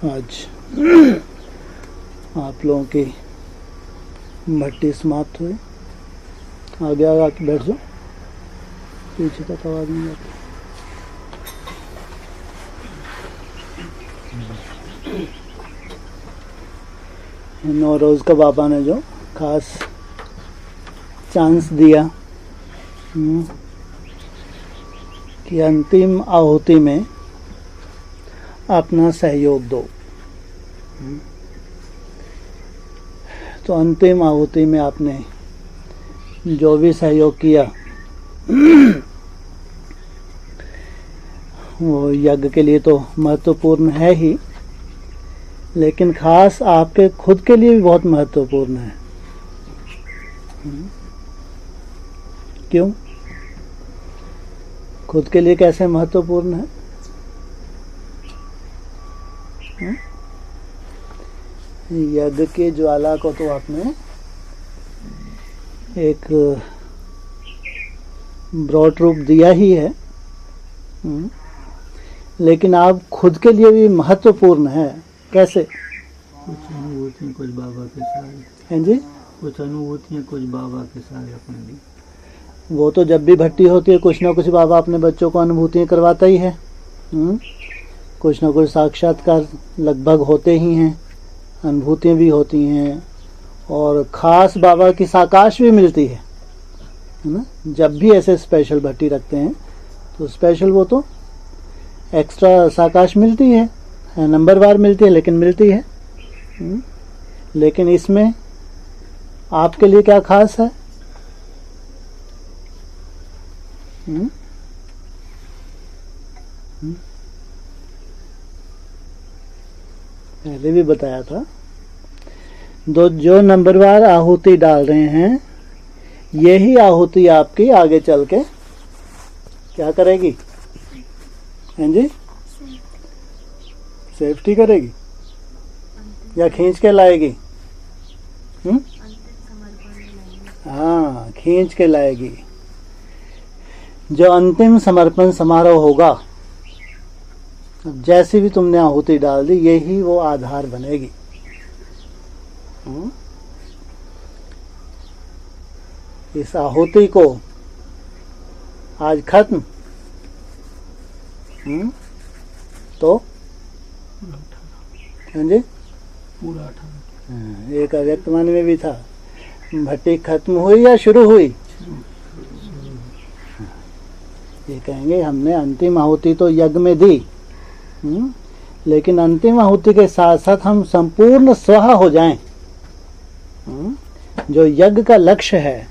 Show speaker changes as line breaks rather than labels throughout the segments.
आज आप लोगों की भट्टी समाप्त हुई। आगे आके बैठ जाओ, पीछे तक आवाज़ नहीं आती। नौरोज़ का बाबा ने जो खास चांस दिया कि अंतिम आहुति में अपना सहयोग दो, तो अंतिम आहुति में आपने जो भी सहयोग किया वो यज्ञ के लिए तो महत्वपूर्ण है ही, लेकिन खास आपके खुद के लिए भी बहुत महत्वपूर्ण है। क्यों? खुद के लिए कैसे महत्वपूर्ण है? यज्ञ की ज्वाला को तो आपने एक ब्रॉड रूप दिया ही है, लेकिन आप खुद के लिए भी महत्वपूर्ण है। कैसे?
कुछ अनुभूतियाँ कुछ बाबा के साथ
हैं जी,
कुछ अनुभूतियाँ कुछ बाबा के साथ अपने भी।
वो तो जब भी भट्टी होती है कुछ ना कुछ बाबा अपने बच्चों को अनुभूतियाँ करवाता ही है। कुछ ना कुछ साक्षात्कार लगभग होते ही हैं, अनुभूतियाँ भी होती हैं, और ख़ास बाबा की साकाश भी मिलती है ना। जब भी ऐसे स्पेशल भट्टी रखते हैं तो स्पेशल वो तो एक्स्ट्रा साकाश मिलती है, नंबरवार मिलती है, लेकिन मिलती है। लेकिन इसमें आपके लिए क्या खास है? पहले भी बताया था, जो नंबरवार आहुति डाल रहे हैं, यही आहुति आपकी आगे चल के क्या करेगी? हैं जी, सेफ्टी करेगी या खींच के लाएगी? हाँ, खींच के लाएगी। जो अंतिम समर्पण समारोह होगा, जैसी भी तुमने आहुति डाल दी, यही वो आधार बनेगी। इस आहुति को आज खत्म तो हाँ जी,
पूरा 18।
एक अव्यक्त मान में भी था, भट्टी खत्म हुई या शुरू हुई? ये कहेंगे हमने अंतिम आहुति तो यज्ञ में दी, लेकिन अंतिम आहुति के साथ साथ हम संपूर्ण स्वाहा हो जाएं। जो यज्ञ का लक्ष्य है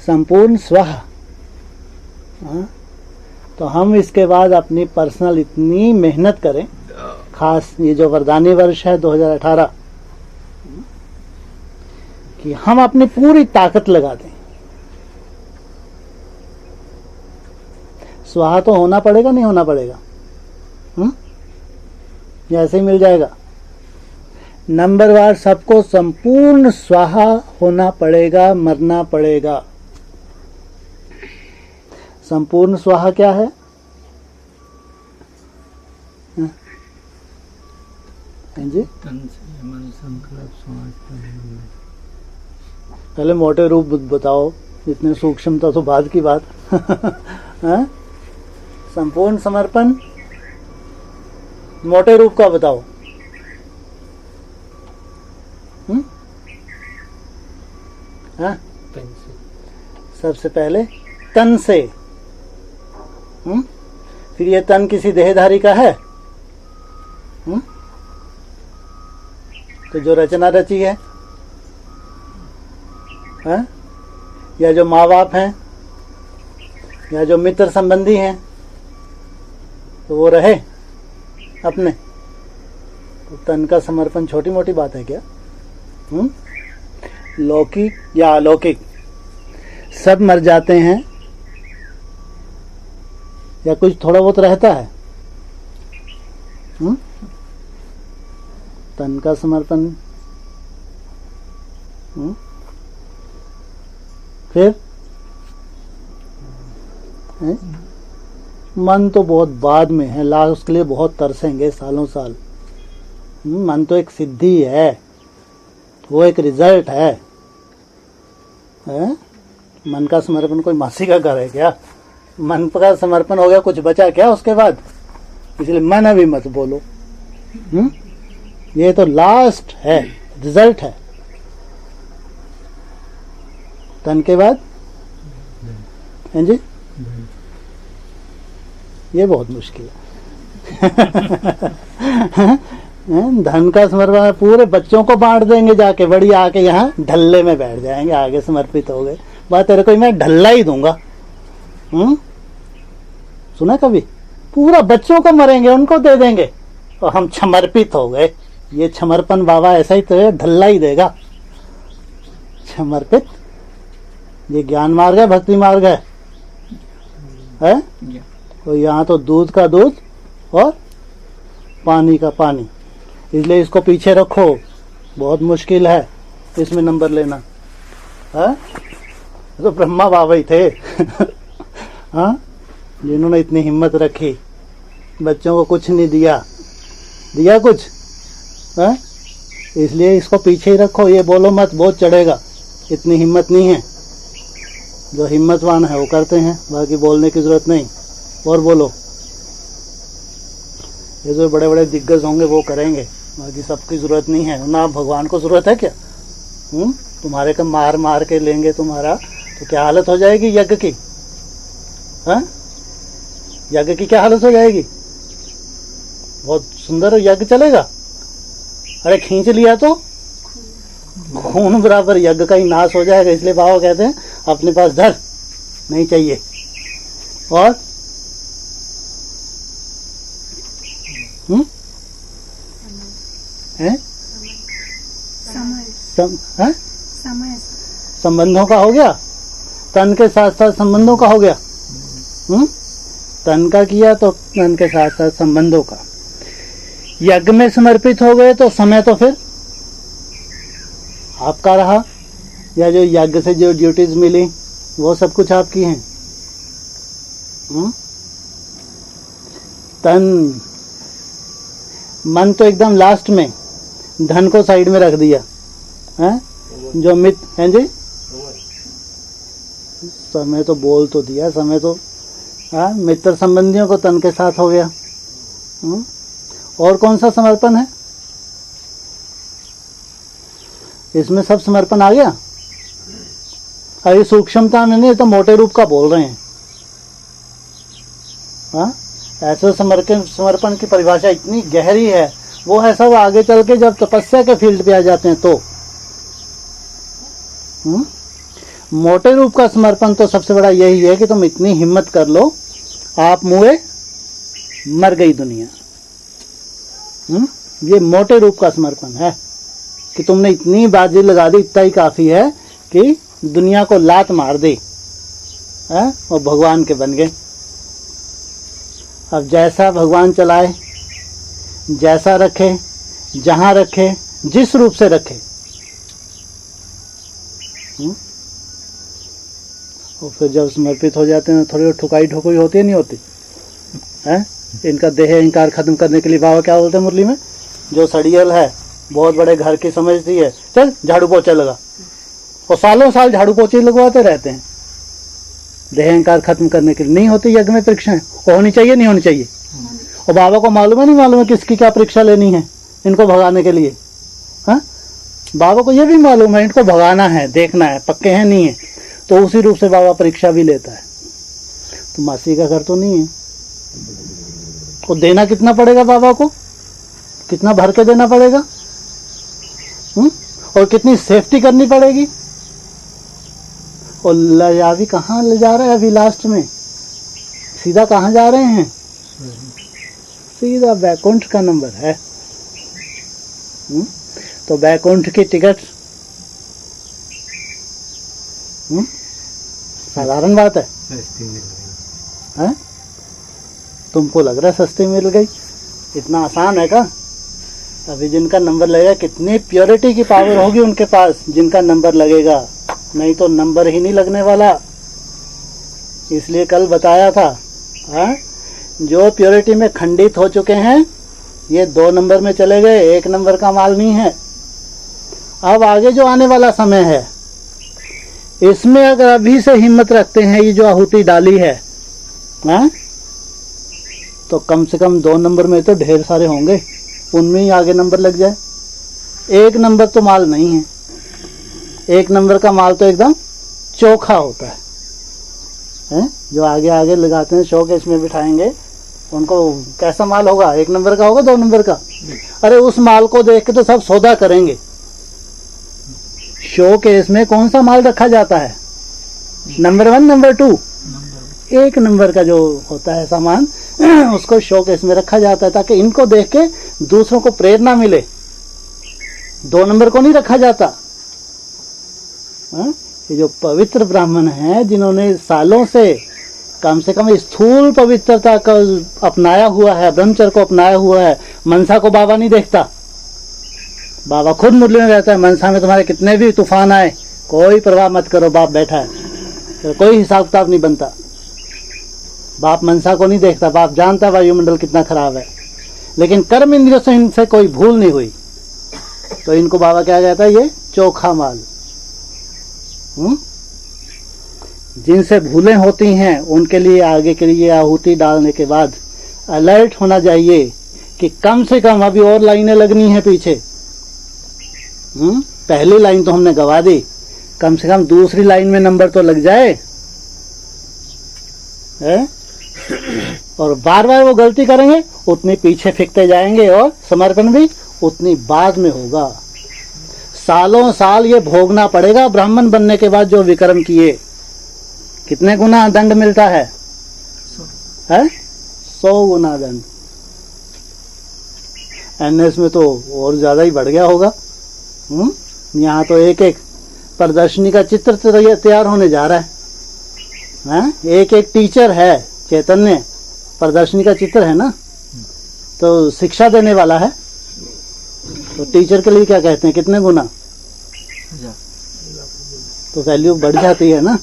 संपूर्ण स्वाहा, तो हम इसके बाद अपनी पर्सनल इतनी मेहनत करें, खास ये जो वरदानी वर्ष है 2018, कि हम अपनी पूरी ताकत लगा दें। स्वाहा तो होना पड़ेगा, नहीं होना पड़ेगा? या ऐसे ही मिल जाएगा? नंबरवार सबको संपूर्ण स्वाहा होना पड़ेगा, मरना पड़ेगा। संपूर्ण स्वाहा क्या है? जी,
तन से मन संकल्प समाज।
पहले मोटे रूप बताओ, इतने सूक्ष्मता तो बाद की बात। संपूर्ण समर्पण मोटे रूप का बताओ। सबसे पहले तन से, फिर ये तन किसी देहधारी का है? तो जो रचना रची है, या जो माँ बाप हैं, या जो मित्र संबंधी हैं, तो वो रहे अपने। तो तन का समर्पण छोटी मोटी बात है क्या? लौकिक या अलौकिक सब मर जाते हैं, या कुछ थोड़ा बहुत रहता है? तन का समर्पण, फिर मन तो बहुत बाद में है, उसके लिए बहुत तरसेंगे सालों साल। मन तो एक सिद्धि है, वो एक रिजल्ट है? मन का समर्पण कोई मासी का घर है क्या? मन का समर्पण हो गया, कुछ बचा क्या उसके बाद? इसलिए मन अभी मत बोलो। ये तो लास्ट है, रिजल्ट है। तन के बाद हैं जी, ये बहुत मुश्किल है। धन का समर्पण पूरे बच्चों को बांट देंगे जाके, बड़ी आके यहाँ ढल्ले में बैठ जाएंगे, आगे समर्पित हो गए। बात तेरे को मैं ढल्ला ही दूंगा। सुना कभी? पूरा बच्चों को मरेंगे, उनको दे देंगे और हम समर्पित हो गए। ये समर्पण बाबा ऐसा ही तो ढल्ला ही देगा। समर्पित ये ज्ञान मार्ग है, भक्ति मार्ग है? तो यहाँ तो दूध का दूध और पानी का पानी, इसलिए इसको पीछे रखो। बहुत मुश्किल है इसमें नंबर लेना। तो ब्रह्मा बाबा ही थे हाँ, जिन्होंने इतनी हिम्मत रखी, बच्चों को कुछ नहीं दिया कुछ। इसलिए इसको पीछे ही रखो, ये बोलो मत बहुत चढ़ेगा, इतनी हिम्मत नहीं है। जो हिम्मतवान है वो करते हैं, बाकी बोलने की जरूरत नहीं। और बोलो, ये जो बड़े बड़े दिग्गज होंगे वो करेंगे, बाकी सबकी जरूरत नहीं है ना। भगवान को जरूरत है क्या? तुम्हारे को मार मार के लेंगे तुम्हारा, तो क्या हालत हो जाएगी यज्ञ की? यज्ञ की क्या हालत हो जाएगी? बहुत सुंदर यज्ञ चलेगा। अरे खींच लिया तो खून बराबर यज्ञ का ही नाश हो जाएगा। इसलिए बाबा कहते हैं अपने पास धर, नहीं चाहिए। और संबंधों का हो गया, तन के साथ साथ संबंधों का हो गया। तन का किया तो तन के साथ साथ संबंधों का। यज्ञ में समर्पित हो गए तो समय तो फिर आपका रहा, या जो यज्ञ से जो ड्यूटीज मिली वो सब कुछ आपकी हैं। तन मन तो एकदम लास्ट में, धन को साइड में रख दिया है। जो मित्र हैं जी, समय तो बोल तो दिया, समय तो मित्र संबंधियों को तन के साथ हो गया। और कौन सा समर्पण है इसमें? सब समर्पण आ गया। अरे सूक्ष्मता में नहीं, तो मोटे रूप का बोल रहे हैं। ऐसे समर्पण की परिभाषा इतनी गहरी है, वो है सब आगे चल के जब तपस्या के फील्ड पे आ जाते हैं तो। मोटे रूप का समर्पण तो सबसे बड़ा यही है कि तुम इतनी हिम्मत कर लो, आप मुए मर गई दुनिया। ये मोटे रूप का समर्पण है कि तुमने इतनी बाजी लगा दी, इतना ही काफी है कि दुनिया को लात मार दी और भगवान के बन गए। अब जैसा भगवान चलाए, जैसा रखे, जहां रखे, जिस रूप से रखे, और फिर जब समर्पित हो जाते हैं थोड़ी ठुकाई ठोकोई होती है, नहीं होती है? इनका देह अहंकार खत्म करने के लिए बाबा क्या बोलते हैं मुरली में? जो सड़ियल है, बहुत बड़े घर की समझती है, चल झाड़ू पोछा लगा, और सालों साल झाड़ू पोछे लगवाते रहते हैं देह अहंकार खत्म करने के लिए। नहीं होती यज्ञ में परीक्षाएं, होनी चाहिए नहीं होनी चाहिए? और बाबा को मालूम है नहीं मालूम है किसकी क्या परीक्षा लेनी है इनको भगाने के लिए? बाबा को ये भी मालूम है इनको भगाना है, देखना है पक्के हैं नहीं है, तो उसी रूप से बाबा परीक्षा भी लेता है। तो मासी का घर तो नहीं है, तो देना कितना पड़ेगा बाबा को? कितना भर के देना पड़ेगा? और कितनी सेफ्टी करनी पड़ेगी? और लजावी कहाँ ले जा रहे हैं अभी लास्ट में? सीधा कहाँ जा रहे हैं? सीधा बैकुंठ का नंबर है। तो बैकुंठ की टिकट साधारण बात है? तुमको लग रहा है सस्ती मिल गई? इतना आसान है का? अभी जिनका नंबर लगेगा, कितनी प्योरिटी की पावर होगी उनके पास जिनका नंबर लगेगा, नहीं तो नंबर ही नहीं लगने वाला। इसलिए कल बताया था, जो प्योरिटी में खंडित हो चुके हैं ये 2 नंबर में चले गए, 1 नंबर का माल नहीं है। अब आगे जो आने वाला समय है, इसमें अगर अभी से हिम्मत रखते हैं, ये जो आहुति डाली है, तो कम से कम 2 नंबर में तो ढेर सारे होंगे, उनमें ही आगे नंबर लग जाए। 1 नंबर तो माल नहीं है। 1 नंबर का माल तो एकदम चोखा होता है, जो आगे आगे लगाते हैं, शोकेस में बिठाएंगे, उनको कैसा माल होगा? 1 नंबर का होगा, 2 नंबर का? अरे उस माल को देख के तो सब सौदा करेंगे। शोकेस में कौन सा माल रखा जाता है? नंबर 1, नंबर 2, 1 नंबर का जो होता है सामान, उसको शोकेस में रखा जाता है, ताकि इनको देख के दूसरों को प्रेरणा मिले। 2 नंबर को नहीं रखा जाता। ये जो पवित्र ब्राह्मण हैं, जिन्होंने सालों से कम स्थूल पवित्रता का अपनाया हुआ है, ब्रह्मचर्य को अपनाया हुआ है, मनसा को बाबा नहीं देखता। बाबा खुद मुरली में रहता है, मनसा में तुम्हारे कितने भी तूफान आए, कोई परवाह मत करो, बाप बैठा है, तो कोई हिसाब किताब नहीं बनता। बाप मनसा को नहीं देखता, बाप जानता है वायुमंडल कितना खराब है, लेकिन कर्म इंद्रियों से इनसे कोई भूल नहीं हुई, तो इनको बाबा क्या कहता है? ये चोखा माल। जिनसे भूलें होती हैं, उनके लिए आगे के लिए आहुति डालने के बाद अलर्ट होना चाहिए कि कम से कम अभी और लाइनें लगनी है पीछे। पहली लाइन तो हमने गवा दी, कम से कम दूसरी लाइन में नंबर तो लग जाए। और बार बार वो गलती करेंगे, उतनी पीछे फेंकते जाएंगे, और समर्पण भी उतनी बाद में होगा। सालों साल ये भोगना पड़ेगा ब्राह्मण बनने के बाद। जो विक्रम किए, कितने गुना दंड मिलता है? 100 गुना दंड। एनएस में तो और ज्यादा ही बढ़ गया होगा। यहाँ तो एक एक प्रदर्शनी का चित्र तैयार होने जा रहा है। एक एक टीचर है, चैतन्य प्रदर्शनी का चित्र है ना, तो शिक्षा देने वाला है, तो टीचर के लिए क्या कहते हैं? कितने गुना? तो वैल्यू बढ़ जाती है ना।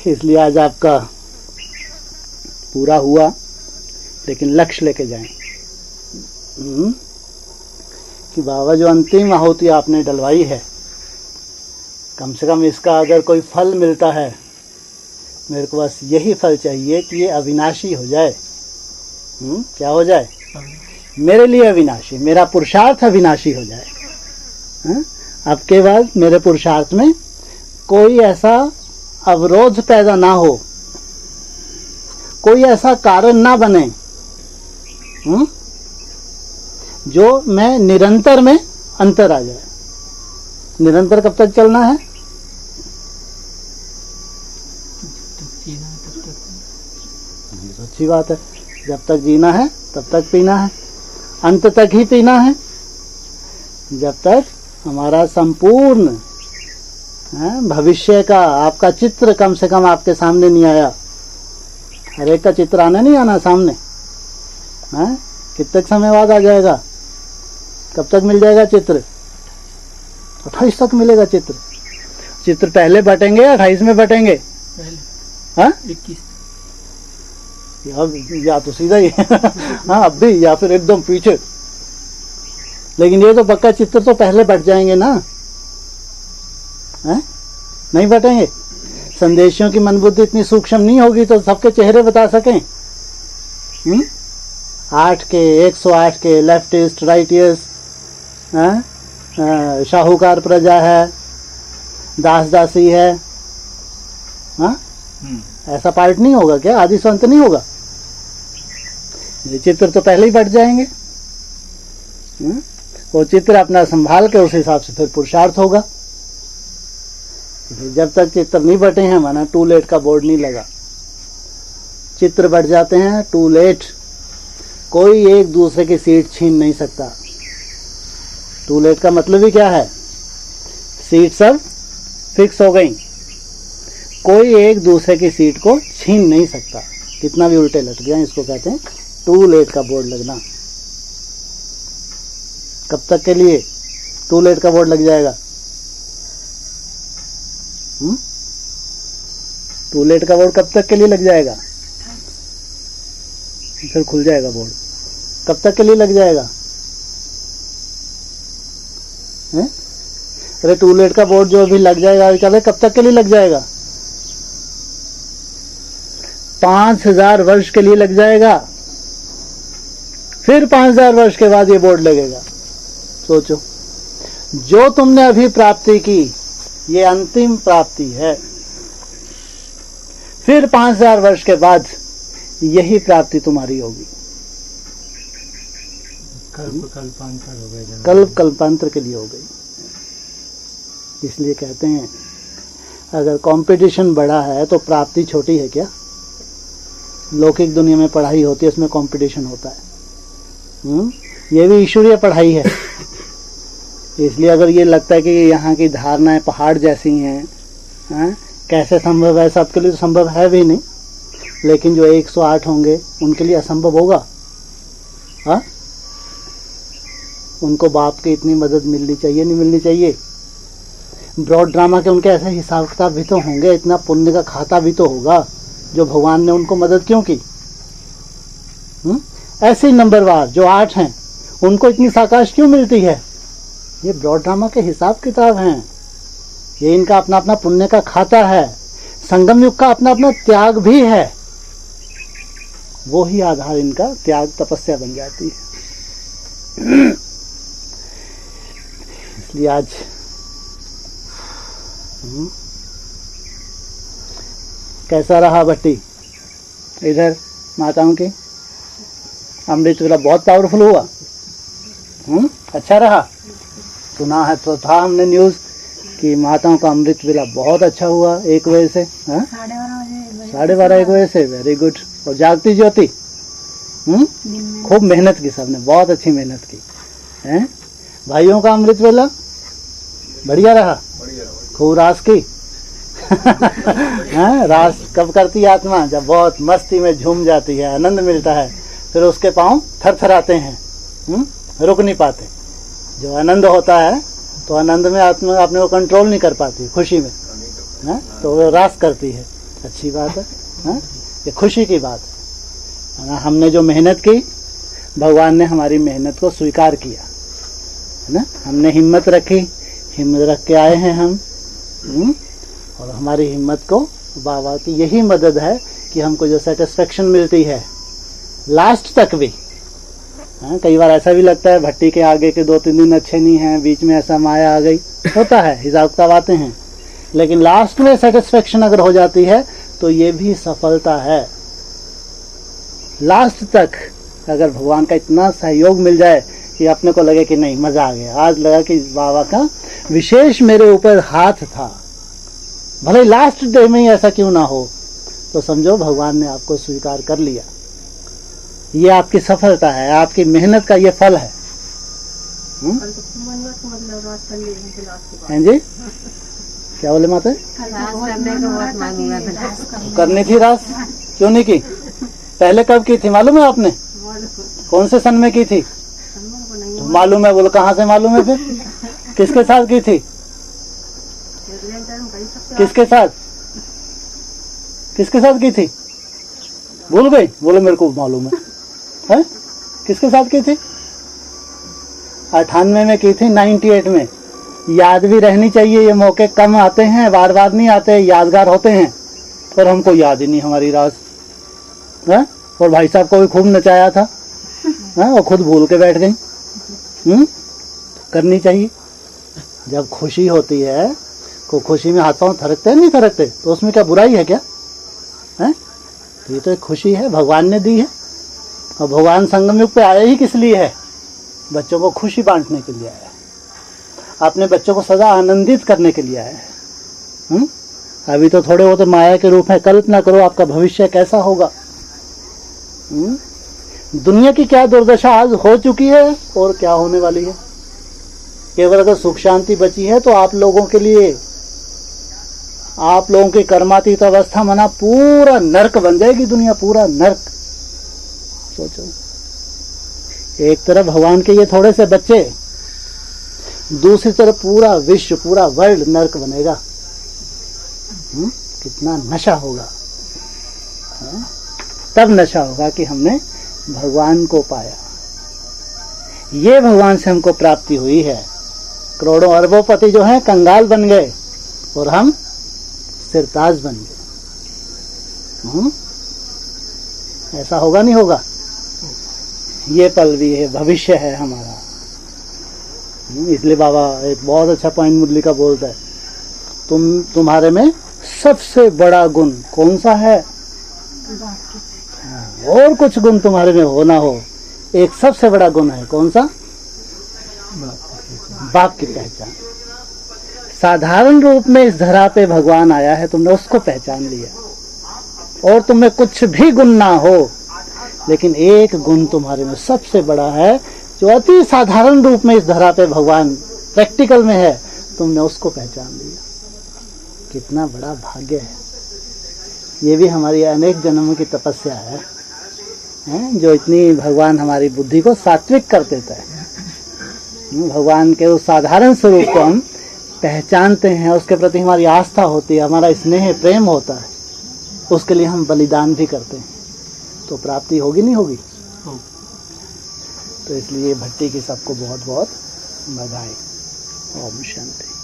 इसलिए आज आपका पूरा हुआ, लेकिन लक्ष्य लेके जाएं कि बाबा जो अंतिम आहुति आपने डलवाई है, कम से कम इसका अगर कोई फल मिलता है, मेरे को बस यही फल चाहिए कि ये अविनाशी हो जाए। क्या हो जाए? मेरे लिए अविनाशी, मेरा पुरुषार्थ अविनाशी हो जाए। अब के बाद मेरे पुरुषार्थ में कोई ऐसा अवरोध पैदा ना हो, कोई ऐसा कारण ना बने जो मैं निरंतर में अंतर आ जाए। निरंतर कब तक चलना है? अच्छी बात है, जब तक जीना है तब तक पीना है, अंत तक ही पीना है, जब तक हमारा संपूर्ण भविष्य का आपका चित्र कम से कम आपके सामने नहीं आया। हर एक का चित्र आना नहीं आना सामने, कितने समय बाद आ जाएगा? कब तक मिल जाएगा चित्र? 28 तक मिलेगा चित्र। चित्र पहले बटेंगे या 28 में बटेंगे?
21
या तो सीधा ही हाँ अब भी, या फिर एकदम पीछे। लेकिन ये तो पक्का चित्र तो पहले बट जाएंगे ना, नहीं बटेंगे। संदेशियों की मन बुद्धि इतनी सूक्ष्म नहीं होगी तो सबके चेहरे बता सकें। 8 के 108 के लेफ्टिस्ट राइटियस्ट, शाहूकार प्रजा है, दास दासी है, ऐसा पार्ट नहीं होगा क्या? आदि संत नहीं होगा? ये चित्र तो पहले ही बट जाएंगे। वो चित्र अपना संभाल के उस हिसाब से फिर पुरुषार्थ होगा। जब तक चित्र नहीं बटे हैं, माना टू लेट का बोर्ड नहीं लगा। चित्र बट जाते हैं, टू लेट। कोई एक दूसरे की सीट छीन नहीं सकता। टू लेट का मतलब ही क्या है? सीट सब फिक्स हो गई, कोई एक दूसरे की सीट को छीन नहीं सकता। कितना भी उल्टे लट गया, इसको कहते हैं टू लेट का बोर्ड लगना। कब तक के लिए टू लेट का बोर्ड लग जाएगा? टू लेट का बोर्ड कब तक के लिए लग जाएगा? फिर खुल जाएगा बोर्ड। कब तक के लिए लग जाएगा? हैं? अरे टूलेट का बोर्ड जो अभी लग जाएगा कल, कब तक के लिए लग जाएगा? 5000 वर्ष के लिए लग जाएगा। फिर 5000 वर्ष के बाद ये बोर्ड लगेगा। सोचो, जो तुमने अभी प्राप्ति की ये अंतिम प्राप्ति है। फिर 5000 वर्ष के बाद यही प्राप्ति तुम्हारी होगी।
कल्पांतर हो गए,
कल्पांतर के लिए हो गई। इसलिए कहते हैं अगर कंपटीशन बड़ा है तो प्राप्ति छोटी है क्या? लौकिक दुनिया में पढ़ाई होती है, इसमें कंपटीशन होता है। ये भी ईश्वरीय पढ़ाई है। इसलिए अगर ये लगता है कि यहाँ की धारणाएं पहाड़ जैसी हैं, कैसे संभव है? सबके लिए तो संभव है भी नहीं, लेकिन जो 108 होंगे उनके लिए असंभव होगा। हाँ, उनको बाप की इतनी मदद मिलनी चाहिए, नहीं मिलनी चाहिए? ब्रॉड ड्रामा के उनके ऐसे हिसाब किताब भी तो होंगे, इतना पुण्य का खाता भी तो होगा जो भगवान ने उनको मदद क्यों की। ऐसे नंबरवार जो 8 हैं उनको इतनी साकाश क्यों मिलती है? ये ब्रॉड ड्रामा के हिसाब किताब हैं। ये इनका अपना अपना पुण्य का खाता है। संगम युग का अपना अपना त्याग भी है। वो ही आधार इनका त्याग तपस्या बन जाती है। इसलिए आज कैसा रहा भट्टी? इधर माताओं की अमृत वेला बहुत पावरफुल हुआ। अच्छा रहा। सुना है तो था हमने न्यूज़ कि माताओं का अमृत वेला बहुत अच्छा हुआ 1 बजे से। 12:30 1 बजे से। Very good. और जागती ज्योति खूब मेहनत की, सबने बहुत अच्छी मेहनत की हैं। भाइयों का अमृत वेला बढ़िया रहा। खूब रास की। रास कब करती है आत्मा? जब बहुत मस्ती में झूम जाती है, आनंद मिलता है, फिर उसके पांव थरथराते हैं, रुक नहीं पाते। जो आनंद होता है तो आनंद में आत्मा अपने को कंट्रोल नहीं कर पाती, खुशी में तो वो रास करती है। अच्छी बात है, ये खुशी की बात है। हमने जो मेहनत की, भगवान ने हमारी मेहनत को स्वीकार किया है ना। हमने हिम्मत रखी, हिम्मत रख के आए हैं हम। और हमारी हिम्मत को बाबा की यही मदद है कि हमको जो सेटिस्फेक्शन मिलती है लास्ट तक भी। कई बार ऐसा भी लगता है भट्टी के आगे के 2-3 दिन अच्छे नहीं हैं, बीच में ऐसा माया आ गई, होता है, हिसाब किताब आते हैं, लेकिन लास्ट में सेटिस्फेक्शन अगर हो जाती है तो ये भी सफलता है। लास्ट तक अगर भगवान का इतना सहयोग मिल जाए कि अपने को लगे कि नहीं मजा आ गया, आज लगा कि बाबा का विशेष मेरे ऊपर हाथ था, भले लास्ट डे में ही ऐसा क्यों ना हो, तो समझो भगवान ने आपको स्वीकार कर लिया। ये आपकी सफलता है, आपकी मेहनत का ये फल है। हैं जी? क्या बोले माता? करनी थी रास, क्यों नहीं की? पहले कब की थी मालूम है आपने? कौन से सन में की थी? मालूम है? बोलो कहाँ से मालूम है? फिर किसके साथ की थी? किसके साथ? किसके साथ की थी? भूल गई? बोलो मेरे को मालूम है। हैं? किसके साथ की थी? 98 में की थी, 98 में। याद भी रहनी चाहिए, ये मौके कम आते हैं, बार बार नहीं आते, यादगार होते हैं, पर हमको याद ही नहीं हमारी राज है। और भाई साहब को भी खूब नचाया था है, और खुद भूल के बैठ गई। करनी चाहिए। जब खुशी होती है को खुशी में हाथ पांव थरकते हैं, नहीं थरकते, तो उसमें क्या बुराई है क्या? है? तो ये तो एक खुशी है, भगवान ने दी है। और भगवान संगम युग पे आए ही किस लिए है? बच्चों को खुशी बांटने के लिए आया है, अपने बच्चों को सदा आनंदित करने के लिए आया है। अभी तो थोड़े बहुत माया के रूप में, कल्पना करो आपका भविष्य कैसा होगा। दुनिया की क्या दुर्दशा आज हो चुकी है और क्या होने वाली है। केवल अगर सुख शांति बची है तो आप लोगों के लिए, आप लोगों की कर्मातीत अवस्था मना पूरा नर्क बन जाएगी दुनिया, पूरा नर्क। सोचो, एक तरफ भगवान के ये थोड़े से बच्चे, दूसरी तरफ पूरा विश्व, पूरा वर्ल्ड नर्क बनेगा। कितना नशा होगा। तब नशा होगा कि हमने भगवान को पाया, ये भगवान से हमको प्राप्ति हुई है। करोड़ों अरबोपति जो हैं कंगाल बन गए और हम सिरताज बन गए। ऐसा होगा नहीं होगा? ये पल भी है, भविष्य है हमारा। इसलिए बाबा एक बहुत अच्छा पॉइंट मुरली का बोलता है, तुम्हारे में सबसे बड़ा गुण कौन सा है? और कुछ गुण तुम्हारे में हो ना हो, एक सबसे बड़ा गुण है, कौन सा? बाप की पहचान। साधारण रूप में इस धरा पे भगवान आया है, तुमने उसको पहचान लिया। और तुम्हें कुछ भी गुण ना हो, लेकिन एक गुण तुम्हारे में सबसे बड़ा है, जो अति साधारण रूप में इस धरा पे भगवान प्रैक्टिकल में है, तुमने उसको पहचान लिया। कितना बड़ा भाग्य है। ये भी हमारी अनेक जन्मों की तपस्या है, जो इतनी भगवान हमारी बुद्धि को सात्विक कर देता है। भगवान के उस साधारण स्वरूप को हम पहचानते हैं, उसके प्रति हमारी आस्था होती है, हमारा स्नेह प्रेम होता है, उसके लिए हम बलिदान भी करते हैं, तो प्राप्ति होगी नहीं होगी? तो इसलिए भट्टी की सबको बहुत बहुत बधाई। ओम शांति।